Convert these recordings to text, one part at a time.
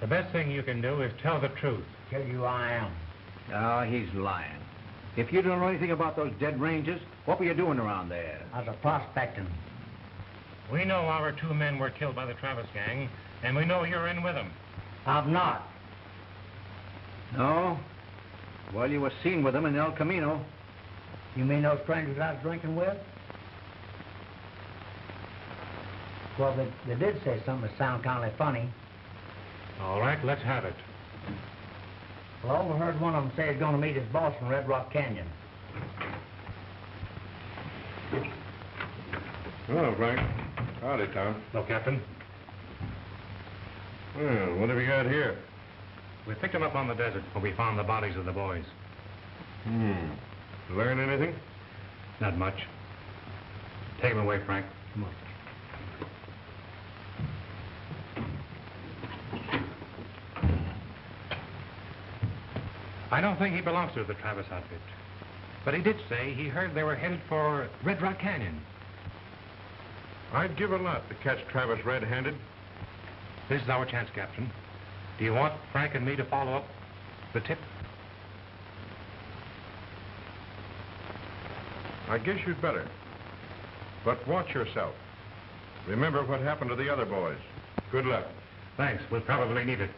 The best thing you can do is tell the truth. Tell you I am. Oh, he's lying. If you don't know anything about those dead ranges, what were you doing around there? I was prospecting. We know our 2 men were killed by the Travis gang, and we know you're in with them. I'm not. No? Well, you were seen with them in El Camino. You mean those strangers I was drinking with? Well, they did say something that sounded kind of funny. All right, let's have it. Well, I overheard one of them say he's going to meet his boss in Red Rock Canyon. Hello, Frank. Howdy, Tom. No, Captain. Well, what have you got here? We picked them up on the desert where we found the bodies of the boys. Learn anything? Not much. Take them away, Frank. Come on. I don't think he belongs to the Travis outfit. But he did say he heard they were headed for Red Rock Canyon. I'd give a lot to catch Travis red-handed. This is our chance, Captain. Do you want Frank and me to follow up the tip? I guess you'd better. But watch yourself. Remember what happened to the other boys. Good luck. Thanks. We'll probably need it.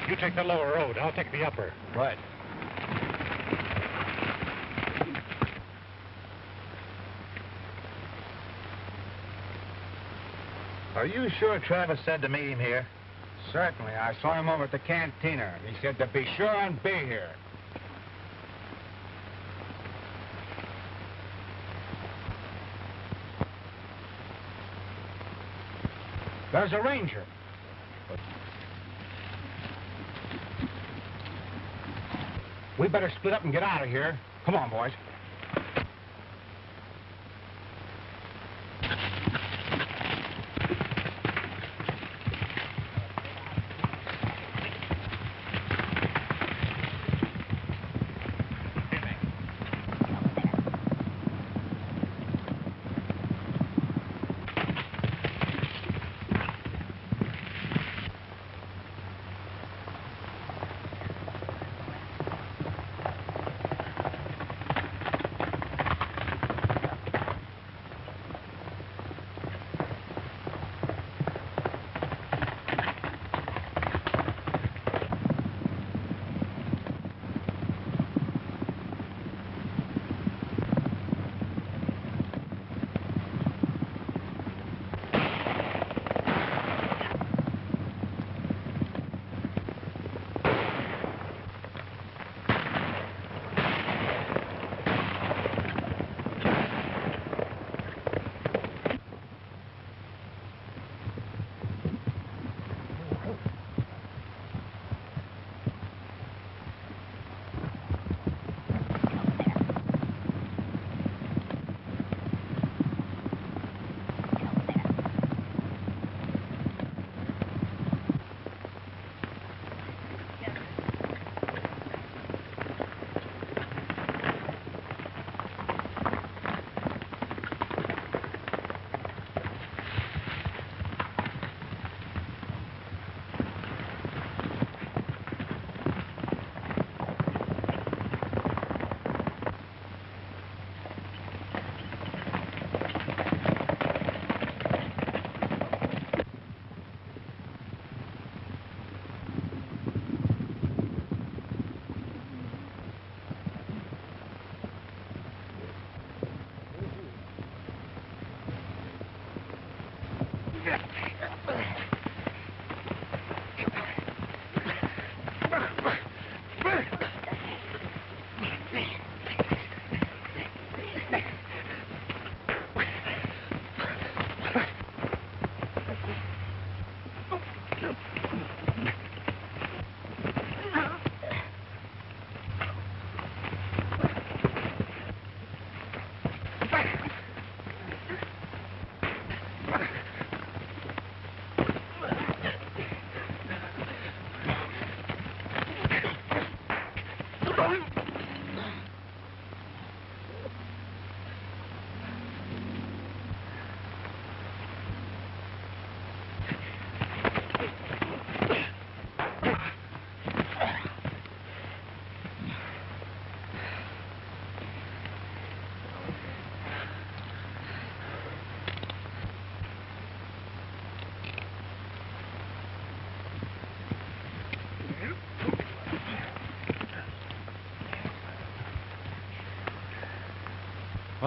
You take the lower road. I'll take the upper. Right. Are you sure Travis said to meet him here? Certainly. I saw him over at the cantina. He said to be sure and be here. There's a ranger. We better split up and get out of here. Come on, boys.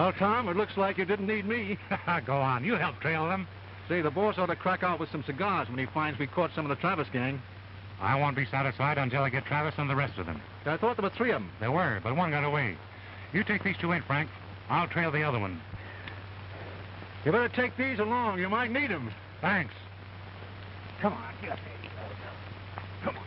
Well, Tom, it looks like you didn't need me. Go on, you help trail them. Say, the boss ought to crack out with some cigars when he finds we caught some of the Travis gang. I won't be satisfied until I get Travis and the rest of them. I thought there were 3 of them. There were, but one got away. You take these 2 in, Frank. I'll trail the other one. You better take these along. You might need them. Thanks. Come on, get up there. Come on.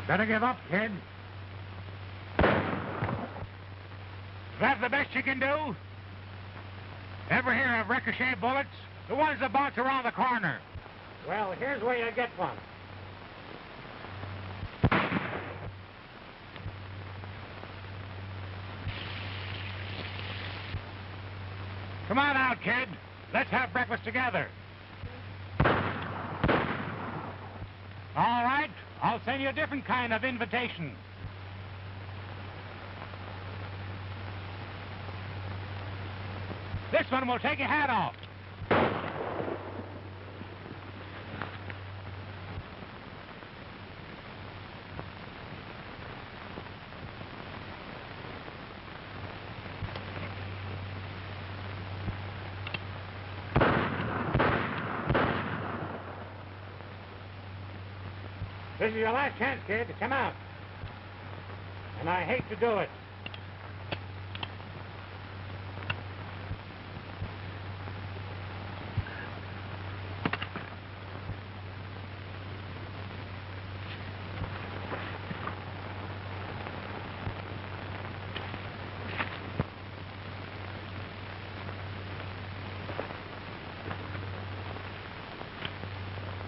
Better give up, kid. Is that the best you can do? Ever hear of ricochet bullets? The ones that bounce around the corner. Well, here's where you get one. Come on out, kid. Let's have breakfast together. All right. I'll send you a different kind of invitation. This one will take your hat off. This is your last chance, kid, to come out. And I hate to do it.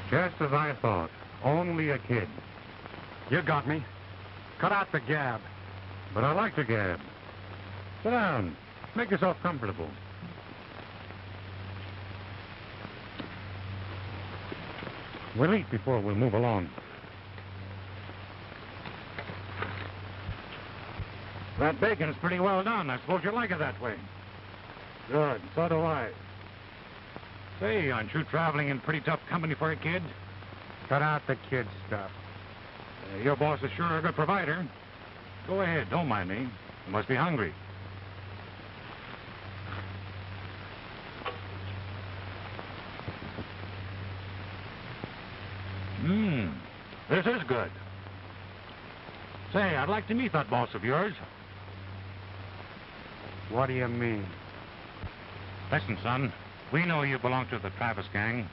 Just as I thought. Only a kid. You got me. Cut out the gab. But I like to gab. Sit down. Make yourself comfortable. We'll eat before we'll move along. That bacon's pretty well done. I suppose you like it that way. Good. So do I. Say, aren't you traveling in pretty tough company for a kid? Cut out the kid stuff. Your boss is sure a good provider. Go ahead, don't mind me. You must be hungry. This is good. Say, I'd like to meet that boss of yours. What do you mean? Listen, son, we know you belong to the Travis gang,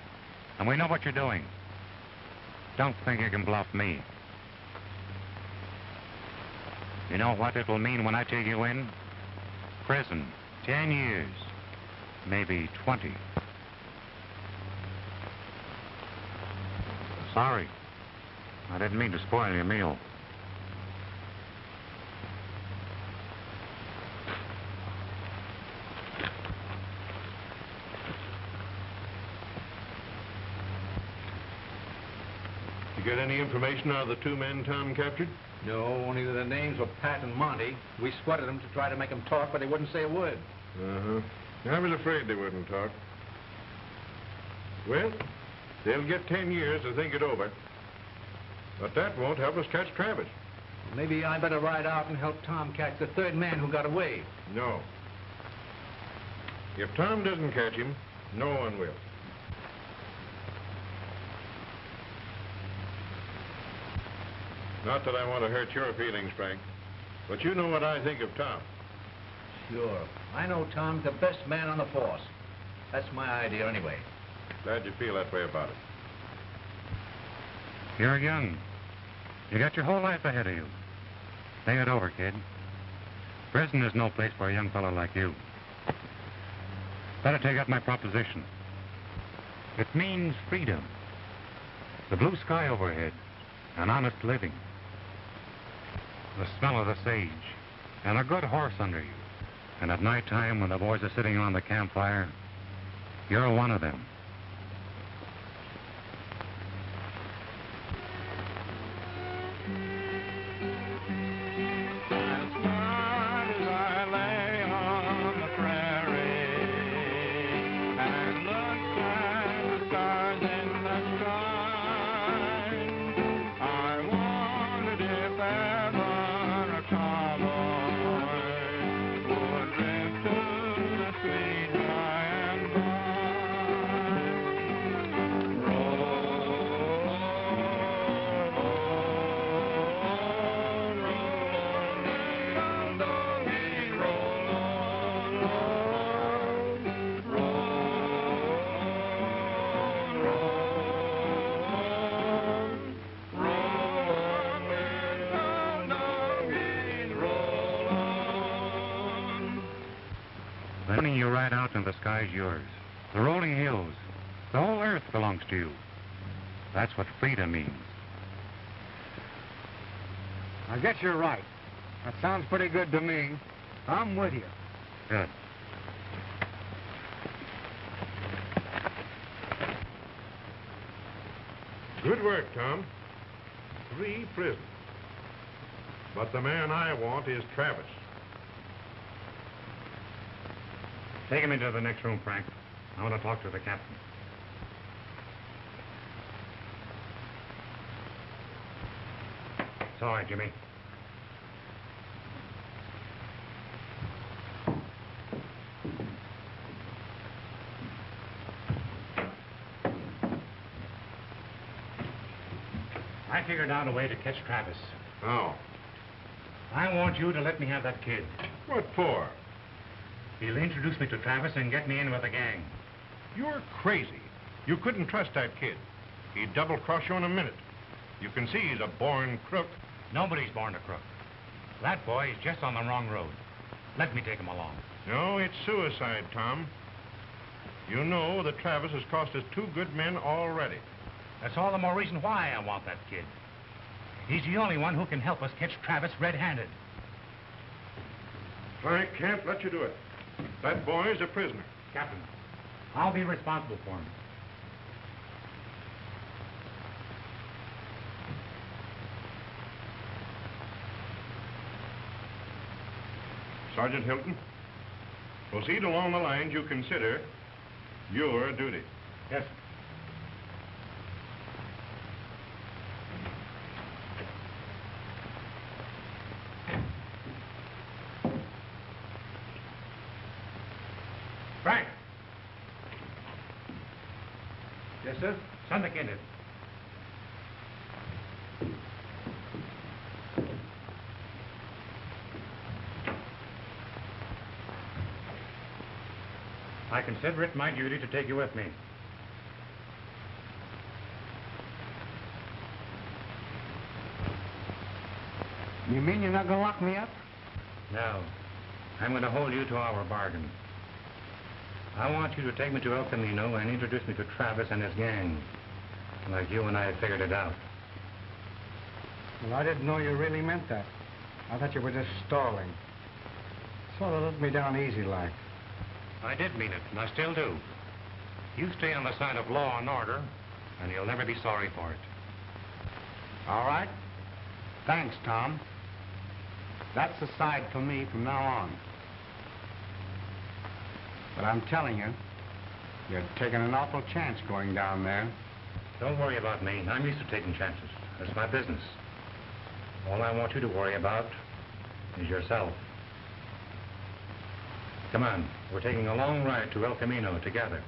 and we know what you're doing. Don't think you can bluff me. You know what it'll mean when I take you in? Prison. 10 years. Maybe 20. Sorry. I didn't mean to spoil your meal. You get any information out of the 2 men Tom captured? No, only the names were Pat and Monty. We sweated them to try to make them talk, but they wouldn't say a word. Uh-huh. I was afraid they wouldn't talk. Well, they'll get 10 years to think it over. But that won't help us catch Travis. Maybe I better ride out and help Tom catch the 3rd man who got away. No. If Tom doesn't catch him, no one will. Not that I want to hurt your feelings, Frank, but you know what I think of Tom. Sure. I know Tom's the best man on the force. That's my idea anyway. Glad you feel that way about it. You're young. You got your whole life ahead of you. Think it over, kid. Prison is no place for a young fellow like you. Better take up my proposition. It means freedom. The blue sky overhead, and honest living. The smell of the sage, and a good horse under you. And at night time, when the boys are sitting around the campfire, you're one of them. Then you ride out and the sky's yours. The rolling hills. The whole earth belongs to you. That's what freedom means. I guess you're right. That sounds pretty good to me. I'm with you. Good. Good work, Tom. 3 prisoners. But the man I want is Travis. Take him into the next room, Frank. I want to talk to the captain. It's all right, Jimmy. I figured out a way to catch Travis. Oh, I want you to let me have that kid. what for? He'll introduce me to Travis and get me in with the gang. You're crazy. You couldn't trust that kid. He'd double-cross you in a minute. You can see he's a born crook. Nobody's born a crook. That boy is just on the wrong road. Let me take him along. No, it's suicide, Tom. You know that Travis has cost us 2 good men already. That's all the more reason why I want that kid. He's the only one who can help us catch Travis red-handed. I can't let you do it. That boy's a prisoner. Captain, I'll be responsible for him. Sergeant Hilton, proceed along the lines you consider your duty. Yes. Frank! Yes, sir? Send the kid in. I consider it my duty to take you with me. You mean you're not going to lock me up? No. I'm going to hold you to our bargain. I want you to take me to El Camino and introduce me to Travis and his gang. Like you and I had figured it out. Well, I didn't know you really meant that. I thought you were just stalling. Sort of let me down easy like. I did mean it, and I still do. You stay on the side of law and order, and you'll never be sorry for it. All right. Thanks, Tom. That's the side for me from now on. But I'm telling you, you're taking an awful chance going down there. Don't worry about me. I'm used to taking chances. That's my business. All I want you to worry about is yourself. Come on. We're taking a long ride to El Camino together.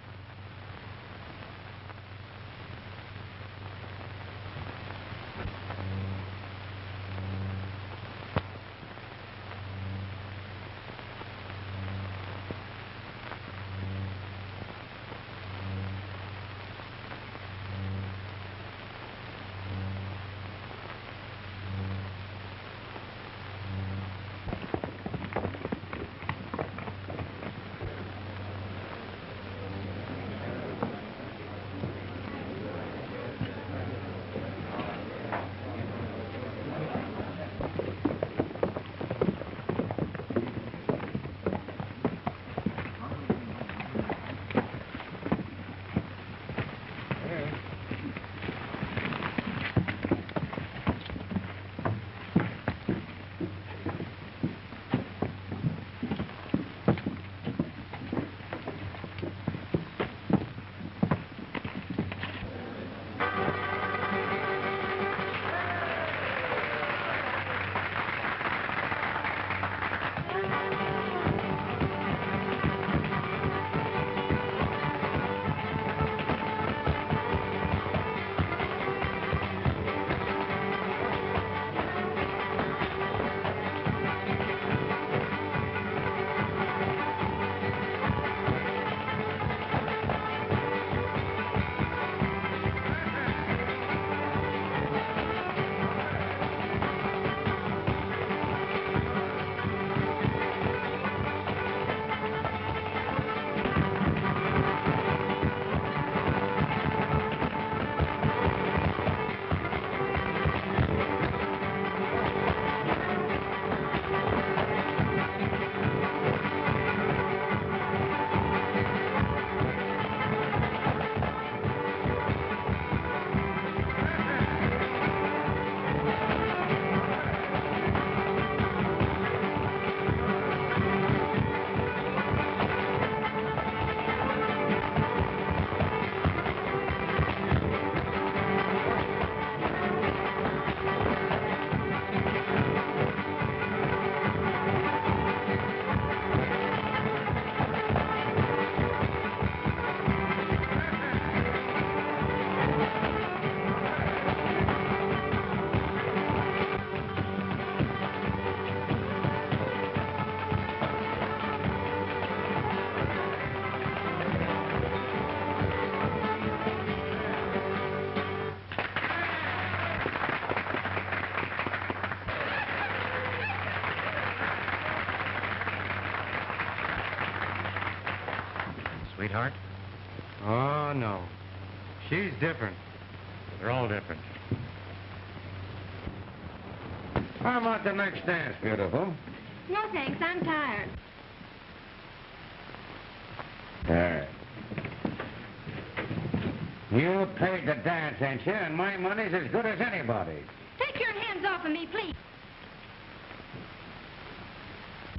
sweetheart? Oh, no. She's different. They're all different. How about the next dance, beautiful? No, thanks. I'm tired. There. You paid the dance, ain't you? And my money's as good as anybody's. Take your hands off of me, please.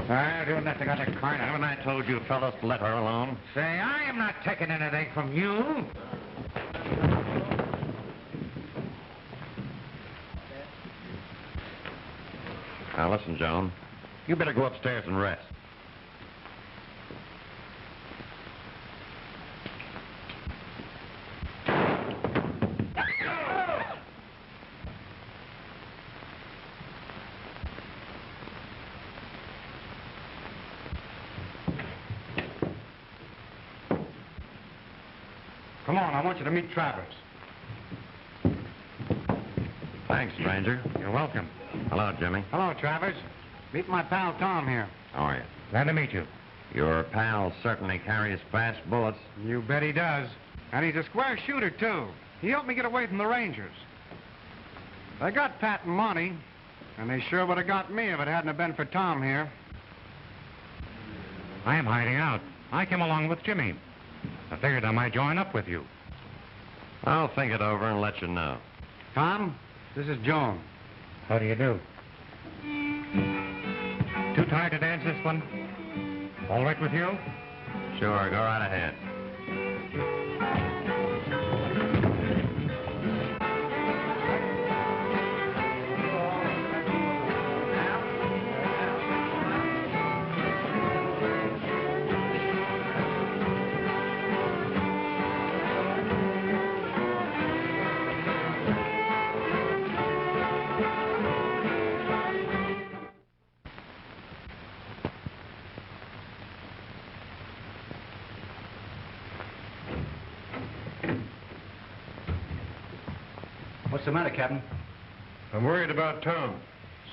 I'll do nothing of the kind. Haven't I told you fellas to let her alone? Say, I am not taking anything from you. Now, listen, Joan. You better go upstairs and rest. Come on, I want you to meet Travers. Thanks, stranger. You're welcome. Hello, Jimmy. Hello, Travers. Meet my pal Tom here. How are you? Glad to meet you. Your pal certainly carries fast bullets. You bet he does. And he's a square shooter, too. He helped me get away from the Rangers. They got Pat and Monty, and they sure would have got me if it hadn't have been for Tom here. I am hiding out. I came along with Jimmy. I figured I might join up with you. I'll think it over and let you know. Tom, this is Joan. How do you do? Too tired to dance this one? All right with you? Sure, go right ahead. What's the matter, Captain? I'm worried about Tom.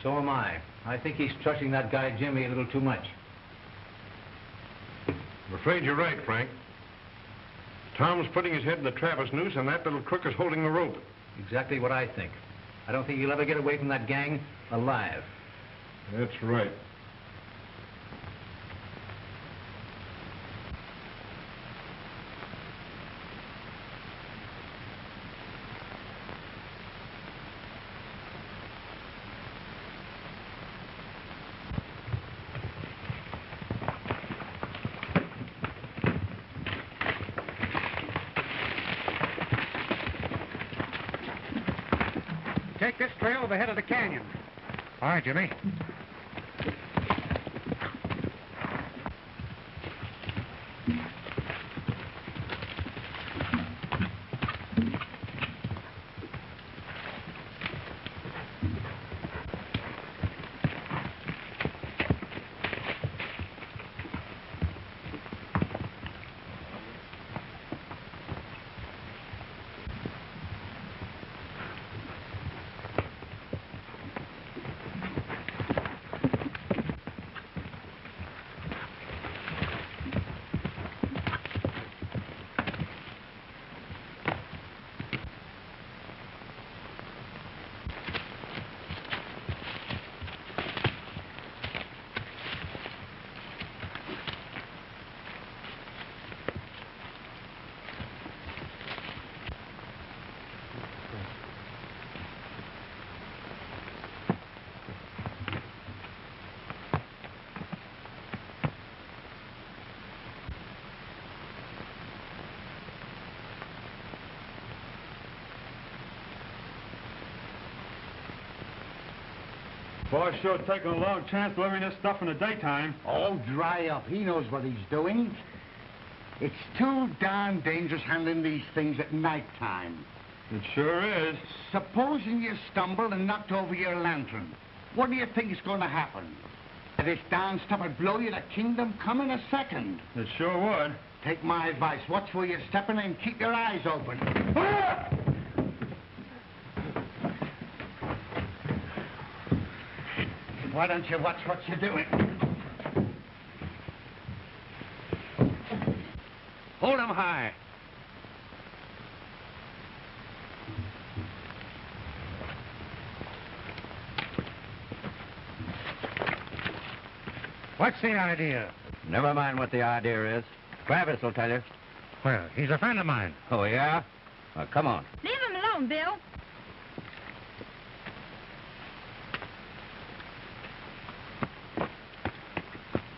So am I. I think he's trusting that guy Jimmy a little too much. I'm afraid you're right, Frank. Tom's putting his head in the Travis noose, and that little crook is holding the rope. Exactly what I think. I don't think he'll ever get away from that gang alive. That's right. Take this trail to the head of the canyon. All right, Jimmy. Boy's sure taking a long chance delivering this stuff in the daytime. Oh, dry up. He knows what he's doing. It's too darn dangerous handling these things at nighttime. It sure is. Supposing you stumbled and knocked over your lantern. What do you think is going to happen? This darn stuff would blow you to kingdom come in a second. It sure would. Take my advice. Watch where you're stepping and keep your eyes open. Why don't you watch what you're doing? Hold him high. What's the idea? Never mind what the idea is. Travis will tell you. Well, he's a friend of mine. Oh, yeah? Well, come on. Leave him alone, Bill.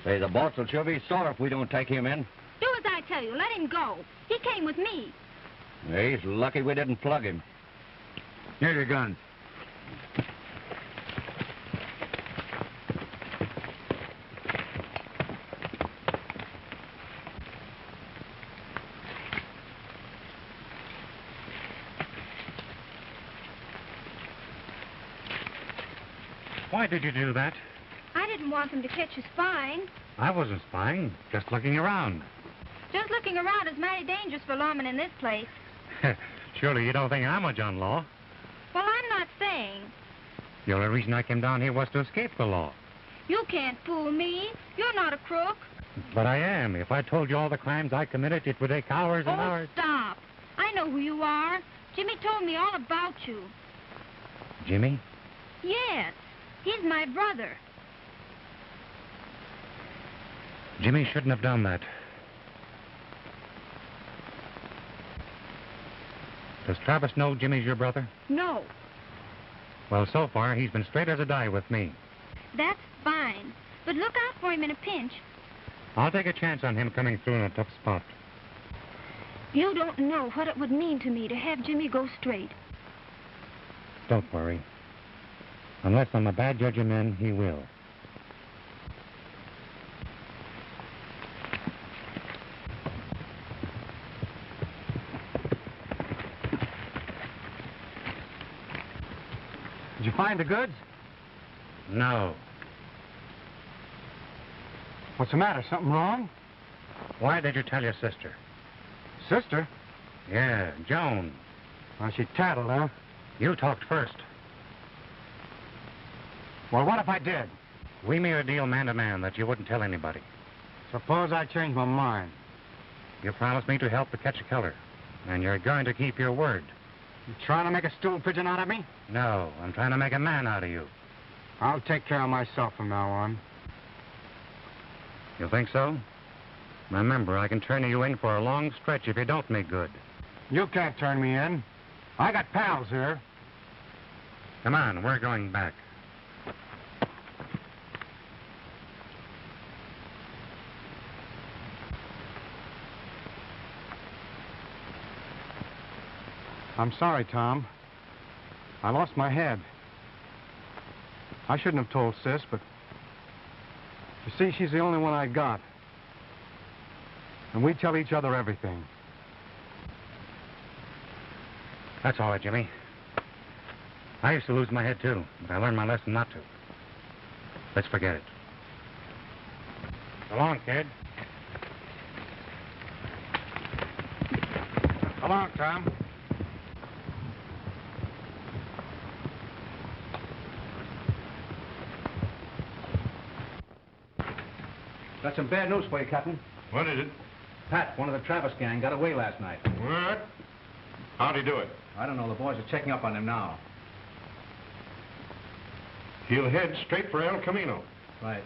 Say, the boss will sure be sore if we don't take him in. Do as I tell you. Let him go. He came with me. He's lucky we didn't plug him. Here's your gun. Why did you do that? I didn't want them to catch you spying. I wasn't spying, just looking around. Just looking around is mighty dangerous for lawmen in this place. Surely you don't think I'm a John Law. Well, I'm not saying. The only reason I came down here was to escape the law. You can't fool me. You're not a crook. But I am. If I told you all the crimes I committed, it would take hours and Oh, hours. stop. I know who you are. Jimmy told me all about you. Jimmy? Yes. He's my brother. Jimmy shouldn't have done that. Does Travis know Jimmy's your brother? No. Well, so far, he's been straight as a die with me. That's fine. But look out for him in a pinch. I'll take a chance on him coming through in a tough spot. You don't know what it would mean to me to have Jimmy go straight. Don't worry. Unless I'm a bad judge of men, he will. Did you find the goods? No. What's the matter? Something wrong? Why did you tell your sister? Sister? Yeah, Joan. Well, she tattled, huh? You talked first. Well, what if I did? We made a deal man to man that you wouldn't tell anybody. Suppose I change my mind. You promised me to help to catch a killer, and you're going to keep your word. You trying to make a stool pigeon out of me? No, I'm trying to make a man out of you. I'll take care of myself from now on. You think so? Remember, I can turn you in for a long stretch if you don't make good. You can't turn me in. I got pals here. Come on, we're going back. I'm sorry, Tom. I lost my head. I shouldn't have told Sis, but you see, she's the only one I got. And we tell each other everything. That's all right, Jimmy. I used to lose my head, too, but I learned my lesson not to. Let's forget it. So long, kid. Come on, Tom. Got some bad news for you, Captain. What is it? Pat, one of the Travis gang, got away last night. What? How'd he do it? I don't know. The boys are checking up on him now. He'll head straight for El Camino. Right.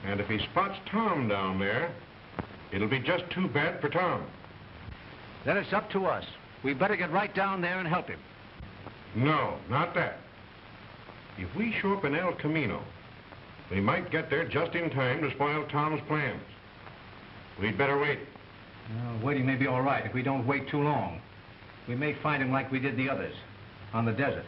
And if he spots Tom down there, it'll be just too bad for Tom. Then it's up to us. We better get right down there and help him. No, not that. If we show up in El Camino, we might get there just in time to spoil Tom's plans. We'd better wait. Waiting may be all right if we don't wait too long. We may find him like we did the others, on the desert.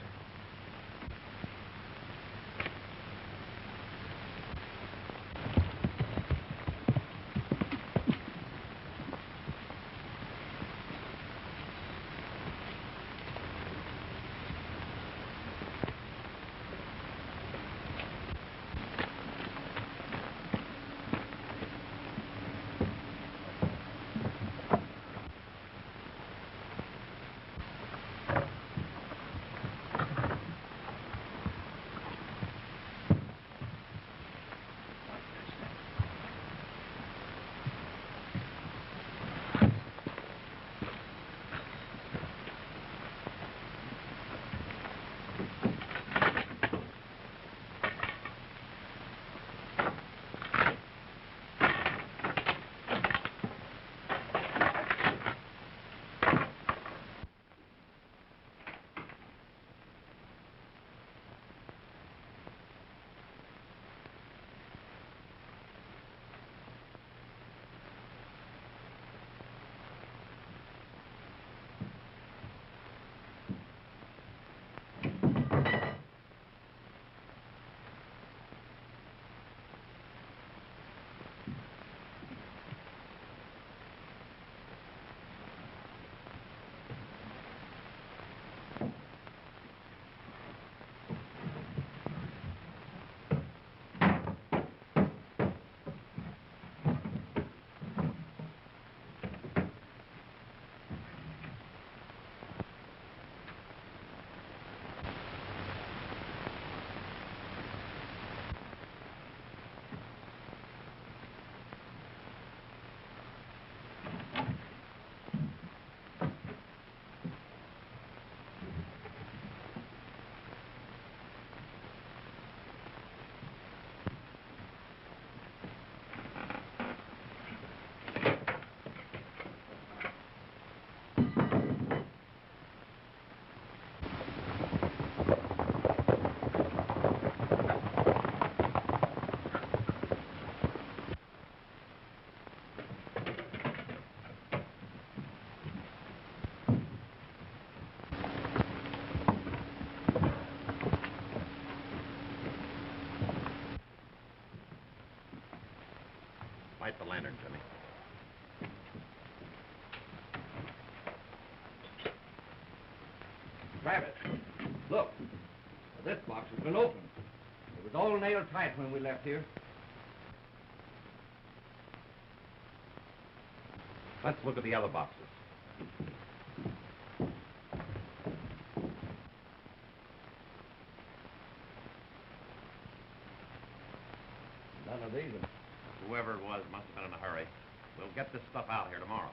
light the lantern, Jimmy. Travis, look. This box has been opened. It was all nailed tight when we left here. Let's look at the other boxes. None of these. Whoever it was must have been in a hurry. We'll get this stuff out here tomorrow.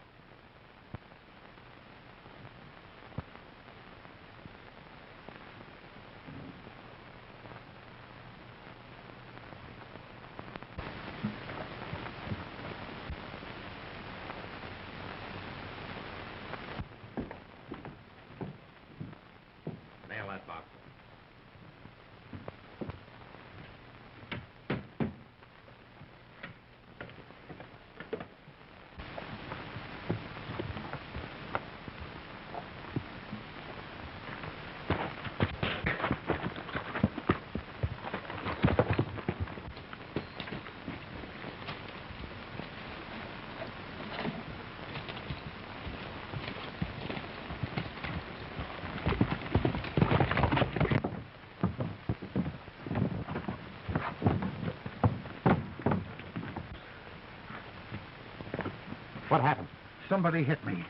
Nail that box. What happened? Somebody hit me.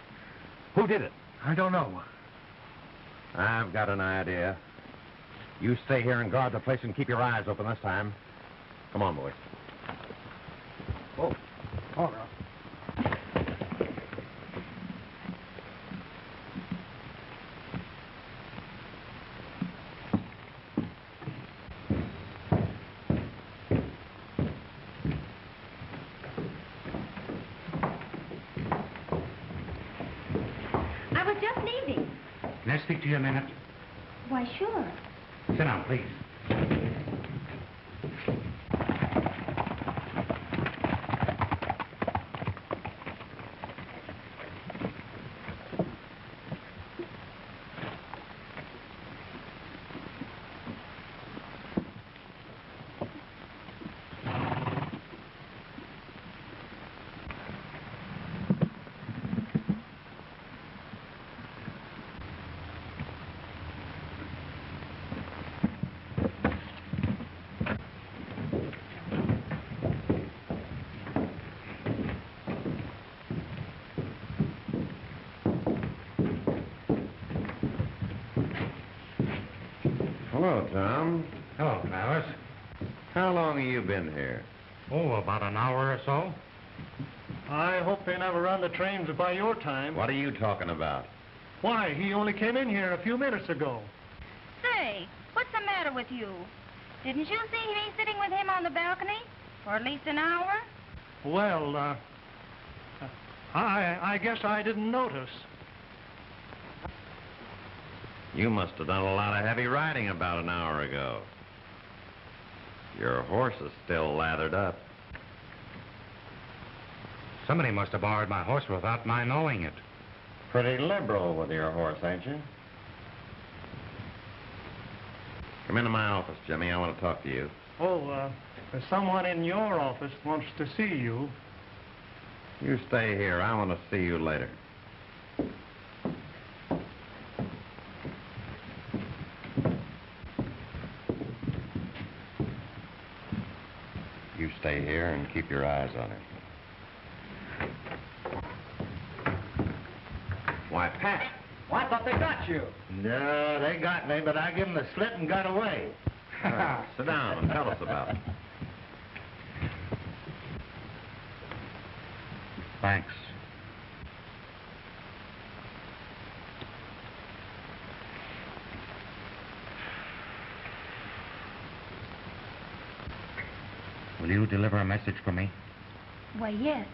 Who did it? I don't know. I've got an idea. You stay here and guard the place and keep your eyes open this time. Come on, boys. Oh, all right. I was just leaving. Can I speak to you a minute? Why, sure. Sit down, please. Hello, Tom. Hello, Travis. How long have you been here? Oh, about an hour or so. I hope they never run the trains by your time. What are you talking about? Why, he only came in here a few minutes ago. Say, what's the matter with you? Didn't you see me sitting with him on the balcony for at least an hour? Well, I guess I didn't notice. You must have done a lot of heavy riding about an hour ago. Your horse is still lathered up. Somebody must have borrowed my horse without my knowing it. Pretty liberal with your horse, ain't you? Come into my office, Jimmy. I want to talk to you. Oh, someone in your office wants to see you. You stay here. I want to see you later. You stay here and keep your eyes on her. Why, Pat. Well, I thought they got you. No, they got me, but I give them the slip and got away. Sit down and tell us about it. Thanks. Will you deliver a message for me? Why, yes.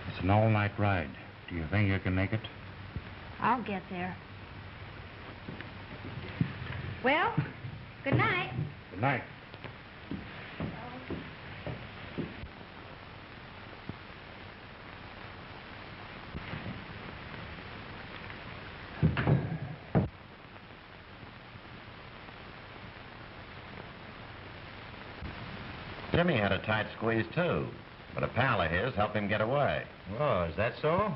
It's an all-night ride. Do you think you can make it? I'll get there. Well, good night. Good night. Jimmy had a tight squeeze, too, but a pal of his helped him get away. Oh, is that so?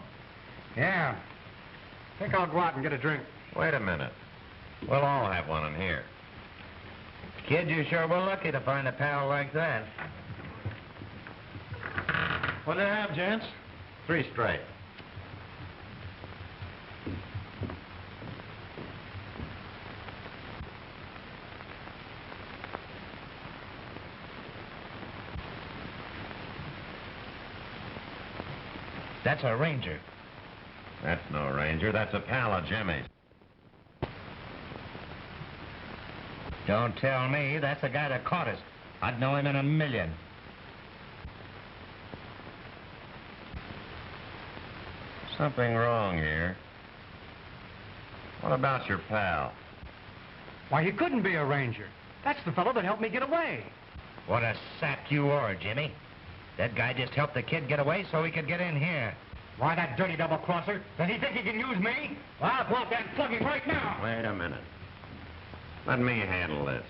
Yeah. I think I'll go out and get a drink. Wait a minute. We'll all have one in here. Kid, you sure were lucky to find a pal like that. What do you have, gents? 3 straight. That's a ranger. That's no ranger. That's a pal of Jimmy's. Don't tell me that's the guy that caught us. I'd know him in a million. Something wrong here. What about your pal? Why, he couldn't be a ranger. That's the fellow that helped me get away. What a sap you are, Jimmy. That guy just helped the kid get away so he could get in here. Why, that dirty double-crosser? Does he think he can use me? Well, I'll go out there and plug him right now. Wait a minute. Let me handle this.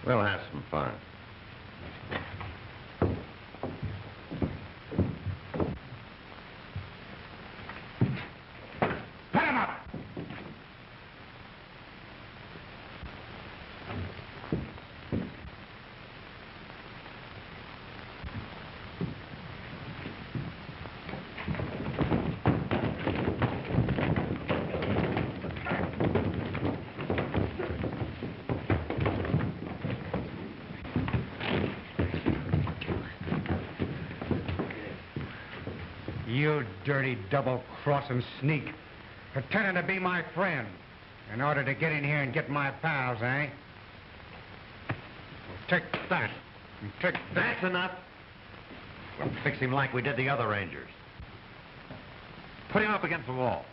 We'll have some fun. Put him up! You dirty double-crossing sneak. Pretending to be my friend in order to get in here and get my pals, eh? Well, take that. And take that. That's enough. We'll fix him like we did the other rangers. Put him up against the wall.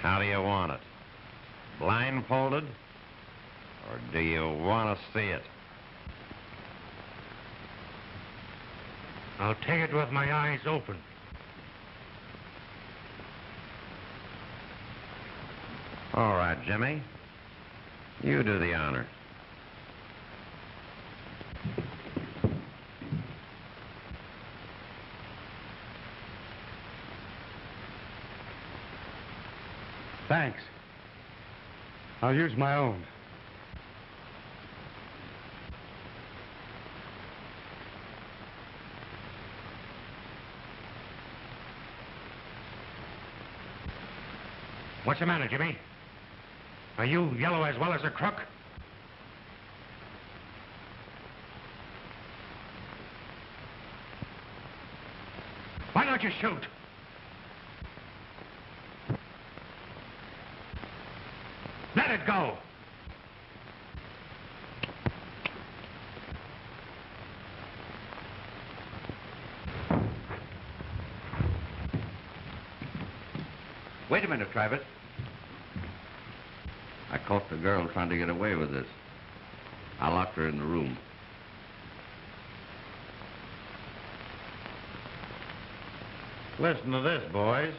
How do you want it? Blindfolded? Or do you want to see it? I'll take it with my eyes open. All right, Jimmy. You do the honors. Thanks. I'll use my own. What's the matter, Jimmy? Are you yellow as well as a crook? Why don't you shoot? Let it go. Wait a minute, Travis. I caught the girl trying to get away with this. I locked her in the room. Listen to this, boys.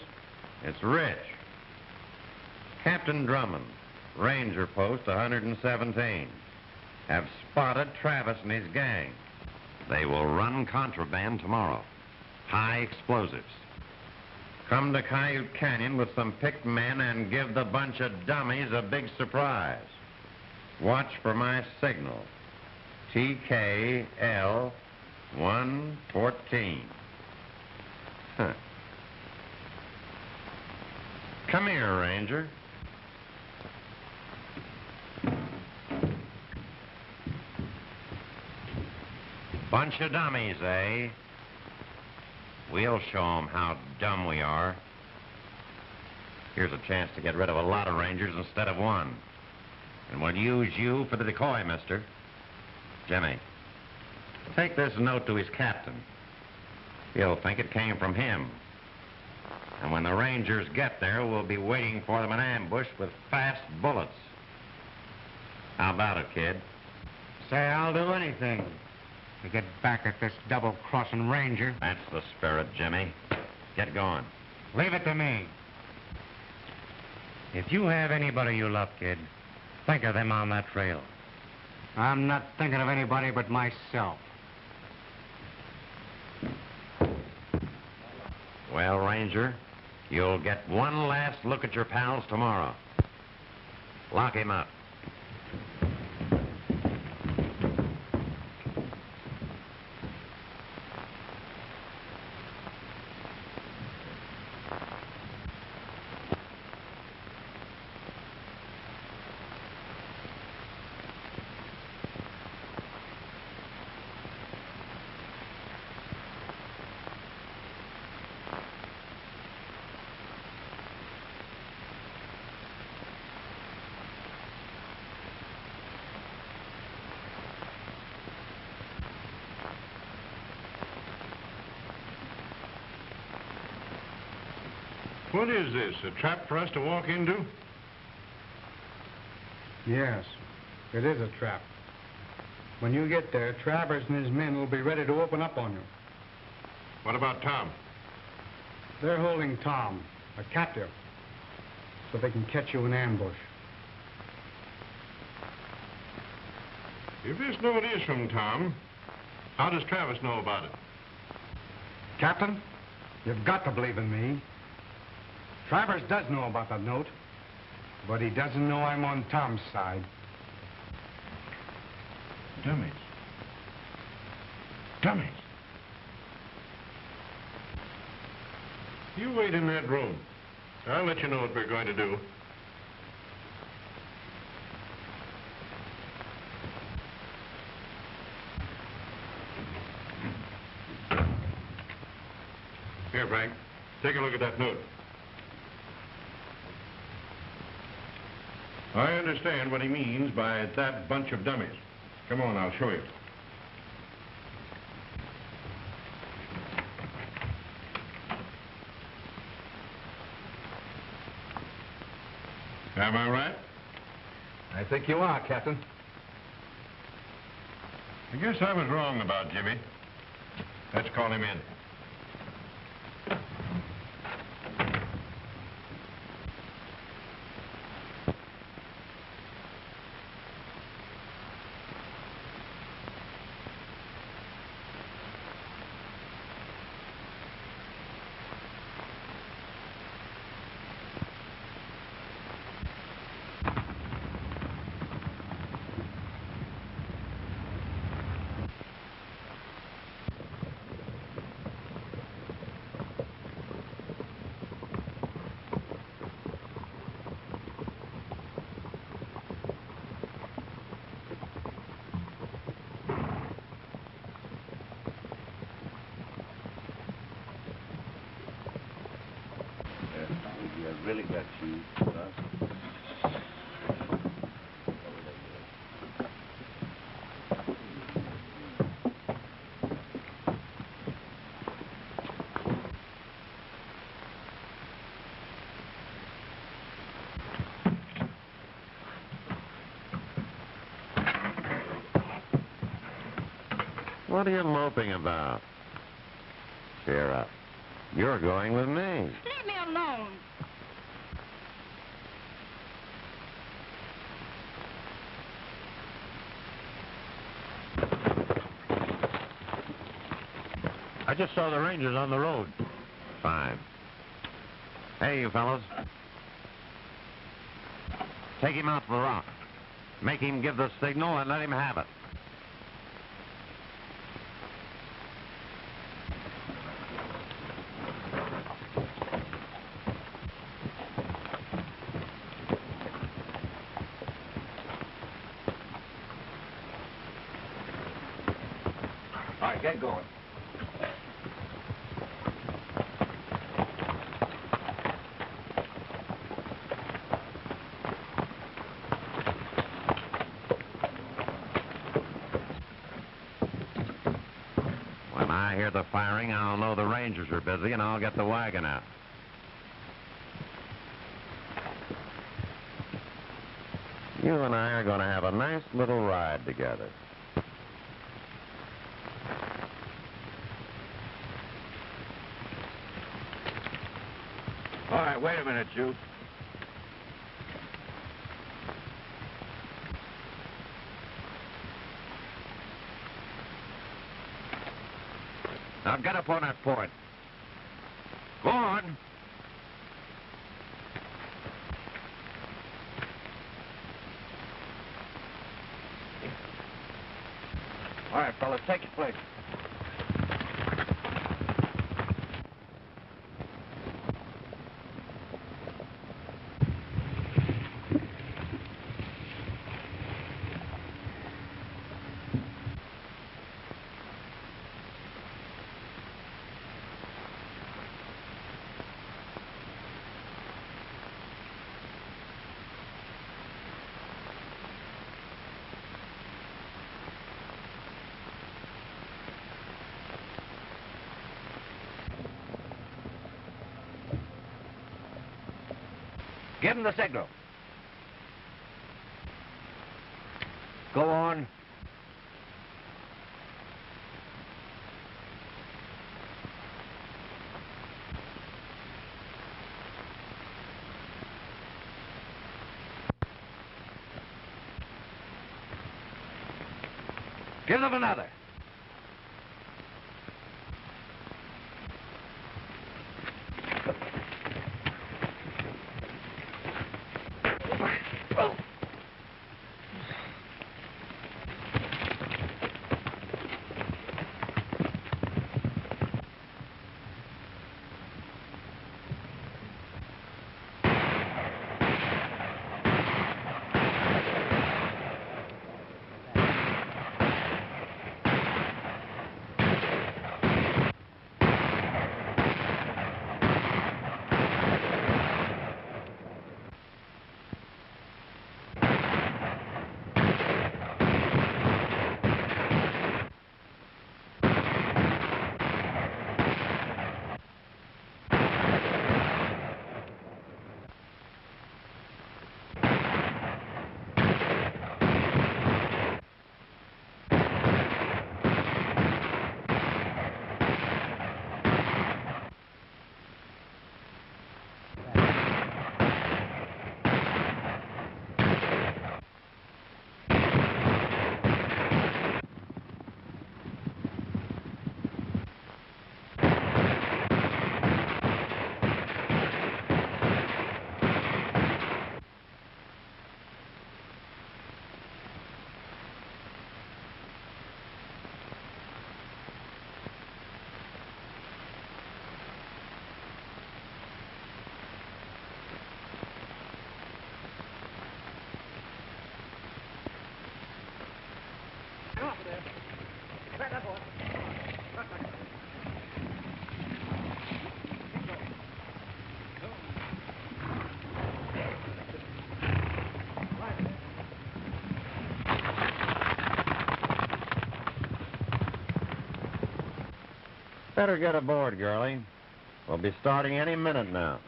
It's Rich. Captain Drummond, Ranger Post 117, have spotted Travis and his gang. They will run contraband tomorrow. High explosives. Come to Coyote Canyon with some picked men and give the bunch of dummies a big surprise. Watch for my signal. TKL 114. Huh. Come here, Ranger. Bunch of dummies, eh? We'll show 'em how dumb we are. Here's a chance to get rid of a lot of rangers instead of one. And we'll use you for the decoy, mister. Jimmy, take this note to his captain. He'll think it came from him. And when the Rangers get there, we'll be waiting for them in ambush with fast bullets. How about it, kid? Say, I'll do anything to get back at this double-crossing Ranger. That's the spirit, Jimmy. Get going. Leave it to me. If you have anybody you love, kid, think of them on that trail. I'm not thinking of anybody but myself. Well, Ranger, you'll get one last look at your pals tomorrow. Lock him up. What is this, a trap for us to walk into? Yes, it is a trap. When you get there, Travers and his men will be ready to open up on you. What about Tom? They're holding Tom, a captive, so they can catch you in ambush. If this note is from Tom, how does Travis know about it? Captain, you've got to believe in me. Travers does know about the note, but he doesn't know I'm on Tom's side. Dummies. Dummies. You wait in that room. I'll let you know what we're going to do. Here, Frank. Take a look at that note. I understand what he means by that bunch of dummies. Come on, I'll show you. Am I right? I think you are, Captain. I guess I was wrong about Jimmy. Let's call him in. Really got you, What are you moping about? Cheer up. You're going with me. Leave me alone. I just saw the Rangers on the road. Fine. Hey, you fellows. Take him out to the rock. Make him give the signal and let him have it. All right, get going. I hear the firing, I'll know the Rangers are busy, and I'll get the wagon out. You and I are going to have a nice little ride together. All right, wait a minute, Jude. Now get up on that point. Go on. All right, fellas, take your place. Give him the signal. Go on. Give them another. Better get aboard, girlie. We'll be starting any minute now.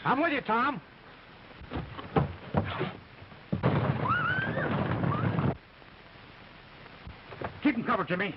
I'm with you, Tom. Keep him covered, Jimmy.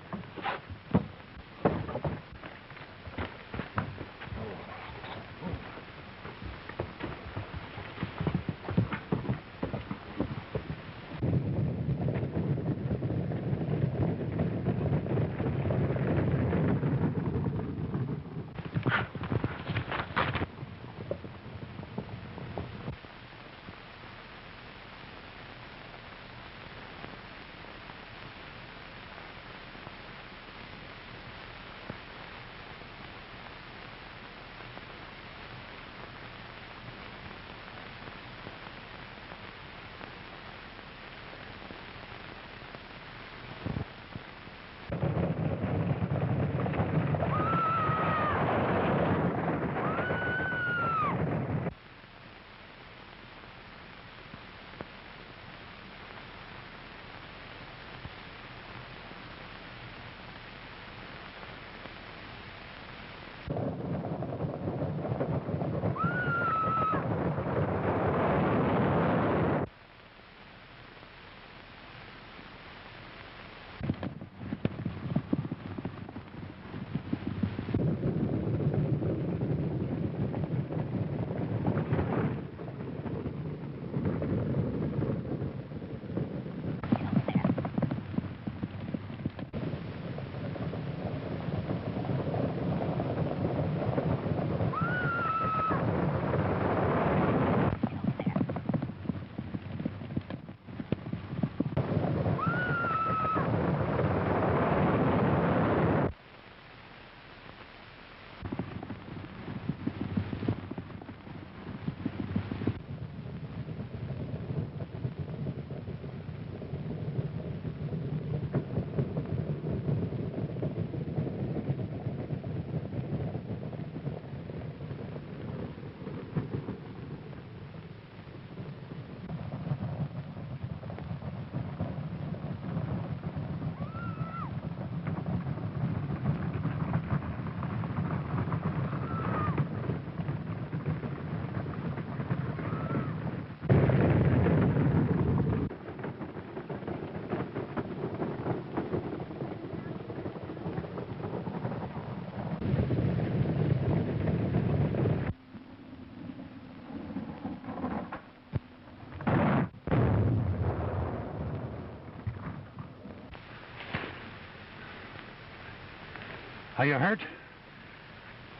Are you hurt?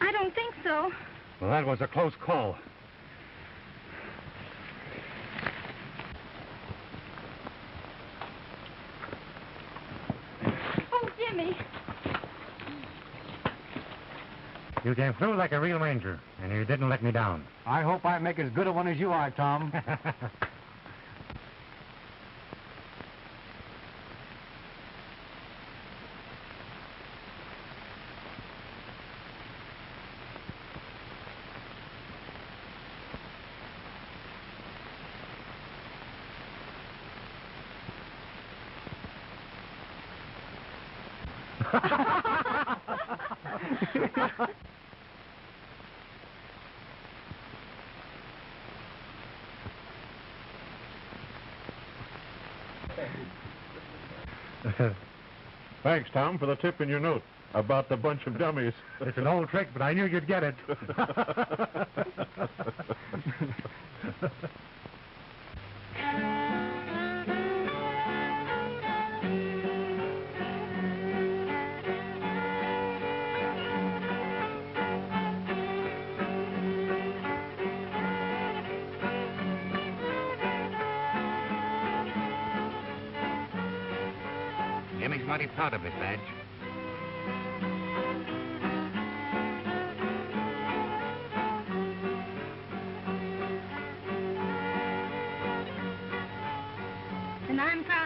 I don't think so. Well, that was a close call. Oh, Jimmy. You came through like a real ranger, and you didn't let me down. I hope I make as good a one as you are, Tom. Thanks, Tom, for the tip in your note about the bunch of dummies. It's an old trick, but I knew you'd get it. Jimmy's mighty proud of his badge. And I'm proud